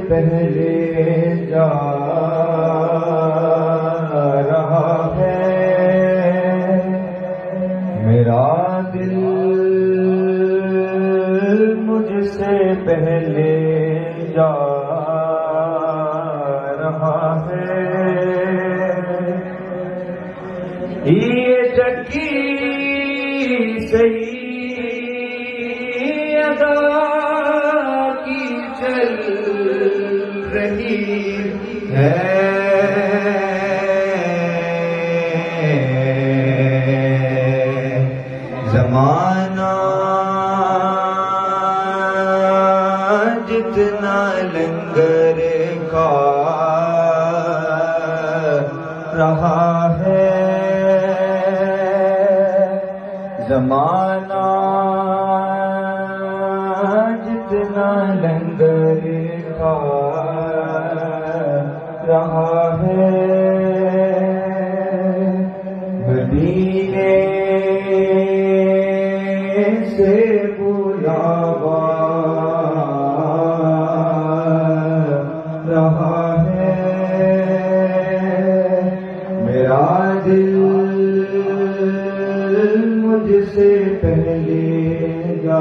پہلے جا رہا ہے میرا دل مجھ سے پہلے جا رہا ہے یہ چکی صحیح ادا کی چل رہی ہے زمانہ جتنا لنگر کھا رہا ہے زمانہ جتنا لنگر کھا رہا ہے مدینے سے بلاوا رہا ہے میرا دل مجھ سے پہلے جا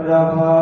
رہا